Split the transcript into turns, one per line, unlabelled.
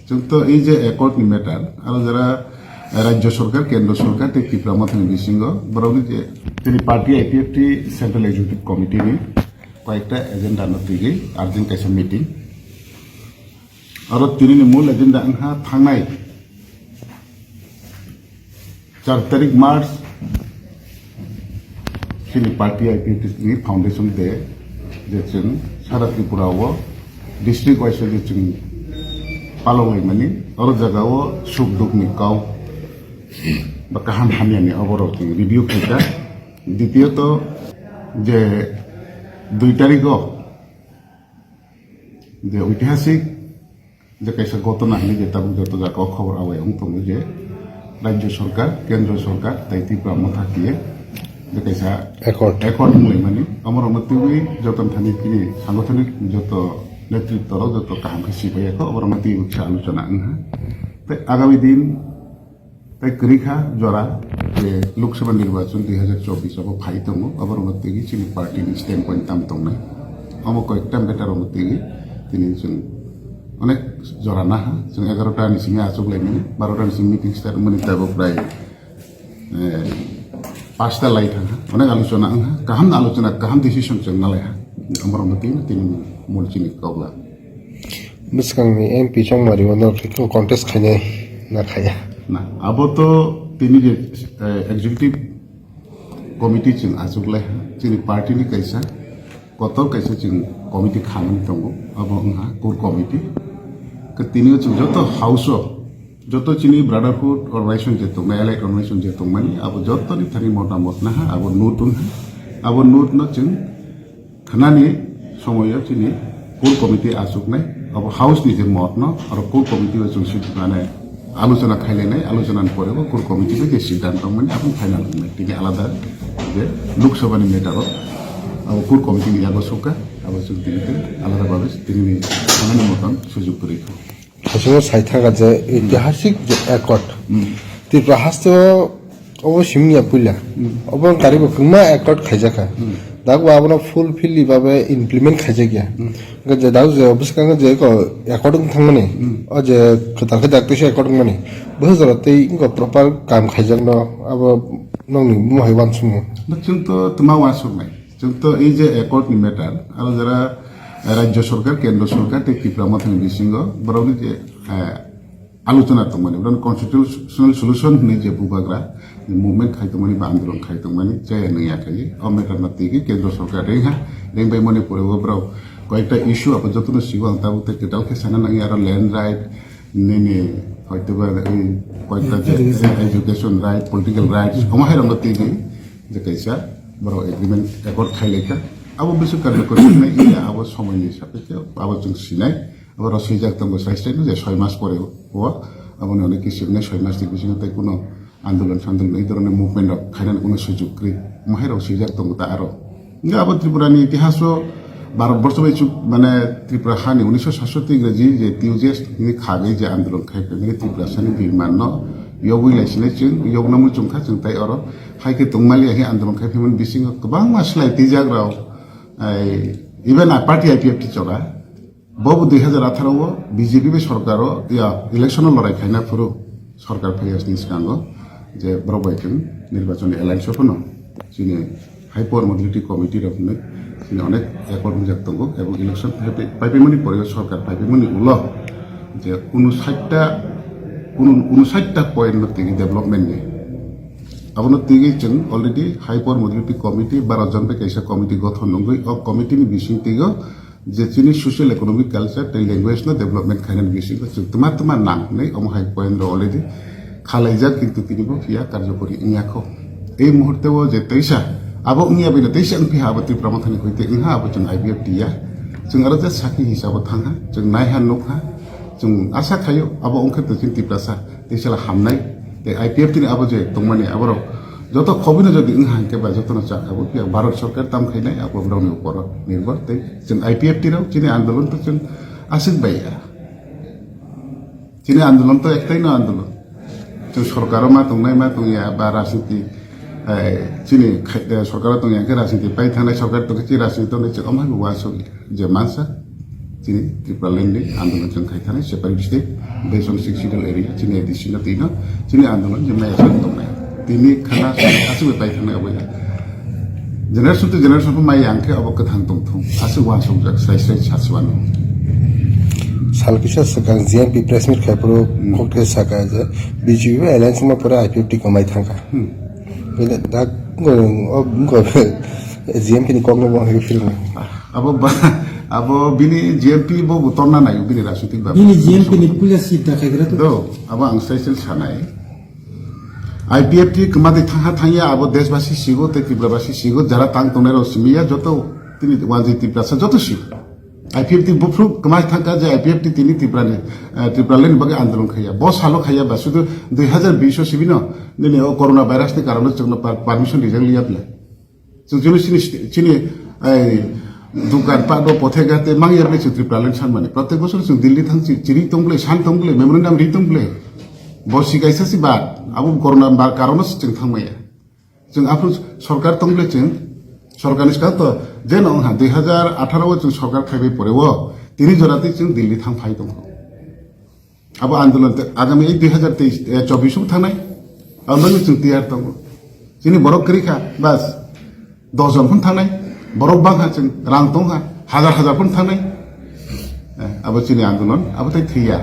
जों तो এই যে একর্ডনি ম্যাটার আর যারা রাজ্য সরকার কেন্দ্র সরকার তে ত্রিপুরা মাথা বিসিঙ্গ বরং যে তিনি party IPFT central executive committee নি কয়েকটা এজেন্ডা নতিগি আর্জেন্ট কাইসা মিটিং আর তিনি মূল এজেন্ডা আনহা থাংনাই 4 তারিখ মার্চ তিনি পার্টি আইপিএফটি নি ফাউন্ডেশন দে যে जों সারা ত্রিপুরাও ডিস্ট্রিক্ট ওয়াইজ যে जों পালংই মানে আর জায়গাও সুখ দুঃখ নিকাও বা কাহাম হামিয়ানি অবরোধ রিভিউ খাইতা দ্বিতীয়ত যে 2 তারিখ যে ঐতিহাসিক যে কাইসা ঘটনা হলে যে তাবুক যত জায়গা খবর আওয়ায় অংতম যে রাজ্য সরকার কেন্দ্র সরকার তাই ত্রিপুরা থাকিয়ে যে কাইসা একর্ড মুই মানে আমার মধ্যে যতন থানি তিনি সাংগঠনিক যত নেতৃত্বর যত কাহাম সিপাইয়াকে অবরমতি উৎসাহ আলোচনা তাই আগামী দিন তাই করিখা জরা যে লোকসভা নির্বাচন 2024 ফাই দङ অবরমতি চিনি পার্টিनि স্ট্যান্ড পয়েন্ট তাম দंनाय অমো কয়েকটা বেটার মধ্যে তিনি जों অনেক জরা না जों 11টা নিসিমে আচুকলাইনি 12টা নিসিম মিটিং স্টার্ট মনি তাবো প্রায় 5টা লাই थाङा অনেক আলোচনা কাহাম আলোচনা কাহাম ডিসিশন जों नालाय অবরমতি তিনি মূল চিনি কাবলা
বিসকাংনি এমপি চংমারি ওনো কিকো কন্টেস্ট খাইনে না খায়া
না আবো তো তিনি যে এক্সিকিউটিভ কমিটি जों आजुगलाय जोंनि पार्टीनि कायसा कत कायसा जों कमिटी खानानै दङ अब उनहा कोर कमिटी तिनिও जों যত हाउस যত চিনি ব্রাদারহুড অর্গানাইজেশন যে দङ एलाइट অর্গানাইজেশन जे दंमानि अब जतनि थानि मतामत ना अब नुतुन अब नुतनो जों थानानि সময়ও চিনি কোর কমিটি आजुगनाय अब हाउसनि जे मत न आरो कोर कमिटी जों माने আলোচনা খাইলেনাই আলোচনার পরেও কোর কমিটিতে যে সিদ্ধান্ত মানে এখন ফাইনাল হয় তিনি আলাদা যে লোকসভানি মেটারও কোর কমিটি নিয়ে আবশ্যকা আবশ্যক তিনি আলাদাভাবে তিনি খামানি মতন সুযোগ করে
হাসিমো সাইথাকা যে ঐতিহাসিক যে একট ত্রিপুরা হাস্তে অবশ্যই পুইলা অবন কারিব কুমা একট খাইজাকা দাগ আবনা ফুল ফিলি ভাবে ইমপ্লিমেন্ট খাইজা গিয়া যে দাগ যে অবস্কাং যে একটং থাংমানে অ যে খতাকে দাগতেছে একটং মানে বহজরতে ইনক প্রপার কাম খাইজাং ন আব নংনি মহাইবান সুমু
जों तो तुमा वासुनाय जों तो এই যে একটনি ম্যাটার আর যারা রাজ্য সরকার কেন্দ্র সরকার তে ত্রিপুরা মাথা বিসিঙ্গ বরং যে আলোচনা তো মানে বরং কনস্টিটিউশনাল সলিউশন নি যে বুবাগ্রা মুভমেন্ট খাইতো মানে বা আন্দোলন খাইতো মানে চাই নয়া খাই ও ম্যাটার না তিগি কেন্দ্র সরকার রেহা রেংবাই মনে পড়ে ওব্রাও কয়েকটা ইস্যু আপ যতন সিগল তাবুতে কেটাল খেসানা নাই আর ল্যান্ড রাইট নেনে হয়তো বা এই কয়েকটা যে এডুকেশন রাইট পলিটিক্যাল রাইটস কমাহে রঙ তিগি যে কাইসা বড় এগ্রিমেন্ট একর্ড খাইলেকা আবো বেশি কার্যকরী নাই এই আবো সময়নি সাপেক্ষে আবো जों সিনাই আবার সুইজাক তঙ্গ সাইস্টাইন যে 6 মাস পরে হওয়া আবনে অনেক কিছু নেই 6 মাস থেকে বেশি তাই কোনো আন্দোলন সান্দোলন এই ধরনের মুভমেন্ট খাইনান কোনো সুযোগ করি মাহেরাও সুইজাক তঙ্গ তা আরো আবো ত্রিপুরানি ইতিহাস ভারতবর্ষ মানে ত্রিপুরা হানি 1967 ইংরেজি যে টিউজেস नि খাগে যে আন্দোলন খাইবে মানে ত্রিপুরা সানি বিমান यौबो लाइसिनाय जों यौनामु जोंखा जों ताइ अर हाइके तंमालि हि आन्दोलन खाइफेमोन बिसिङ गोबां मासलाय तिजाग्राव इभेन पार्टी आईपीएफटी चला बबो 2018 बीजेपी बे सरकार या इलेक्शन लड़ाई खाइना फुरु सरकार फैयासनि सिगाङो जे ब्रबाइजों निर्वाचन एलायन्स होनो जोंनि हाई पावर मडलिटी कमिटी रफनो जोंनि अनेक एकर्ड मुजाक दङ एबं इलेक्शन फाइफेमोननि परे सरकार फाइफेमोननि उल जे 59টা पॉइंट तिगी डेवलपमेंट ने अब तिगी जों अलरेडी हाई पावर मडलिटी कमिटी 12 जन पे कैसा कमिटी गठन नंगै अब कमिटी नि बिसिं तिगो जे चिनि सोशल इकोनॉमिक कल्चर टे लैंग्वेज न डेवलपमेंट खाइनान बिसिं जों तुमा नांनै अम हाई पॉइंट अलरेडी खालाइजा किन्तु तिनिबो फिया कार्यकरी इयाखौ এই মুহূর্তেও যে তৈসা আবো ইয়া বেনে তৈসা ফি হাবো ত্রিপুরা মাথাनि কইते इहा आबो जों आईपीएफटी या जों आरो जे साखि हिसाब थाङा जों नायहा नखा जों आशा खायो अब अंखे तो जों टिप्रासा देशला हामनाय ते आईपीएफटी नि अब जे तंमानि आबारो যত খবিনে যদি ইনহাকে বা যতন চাখাবো কি ভারত সরকার তাম খাইনাই अब ब्राउनि ऊपर निर्भर ते जों आईपीएफटी राव चिनि आंदोलन तो जों आसिक बाया चिनि आंदोलन तो एकटाइ न आंदोलन जों सरकार मा तंनाय मा तंया बा राजनीति चिनि सरकार तंया के राजनीति पाइ थानाय सरकार तो कि राजनीति तो नै अमाय वासो जे मानसा chini Tripura Land Andolan jeng kaitannya separatist based on 6 schedule area chini additional tina chini Andolan jeng maya sang tong nai tini khana asu bepai thang abu ya generation to generation pun maya angke abu kethang tong thong asu wan song jak sai chaswan
salkisha sakang GMP press meet khapro kokte saka je BJP alliance ma pura IPFT kamai thangka bele dak go GMP ni kogno bang he film
abo bini GMP bo butorna nayo bini rasutik ba
ini GMP ni punya sita kayak gitu
do abo ang style sanai IPFT kemati thangya abo deshbasi sigo te Triprabasi sigo jara tang tonero simiya joto tini 180% joto sigo IPFT bufru kemati thangka je IPFT tini Tripura Land bage आंदोलन khaya bos halo khaya ba sudu 2020 sibino nene o corona virus ni karone chungna permission rijang liable chungjuni chini दुकान पादो पथेगाते मांगियार ने Tripura Land सानमाने प्रत्येक बছর जों दिल्ली थांसि चिरि तंब्ले सान तंब्ले मेमोरेंडाम रि तंब्ले बसि गायसासि बाद आबु करona बार कारनस जों थांमाया जों आफु सरकार तंब्ले जों सरकारनि सिगां तो जेन हा 2018 जों सरकार फायबाय परेवो तिनि जराते जों दिल्ली थांफाय दं आबु आन्दोलन आगामी 2024 थांनाय आन्दोलन जों तैयार दं जोंनि बरफ करिखा बास 10 जन फन थांनाय बरफ बांहा जों रां दंहा हाजार हाजार फन थांनाय आबु जोंनि आन्दोलन आबु थाय थैया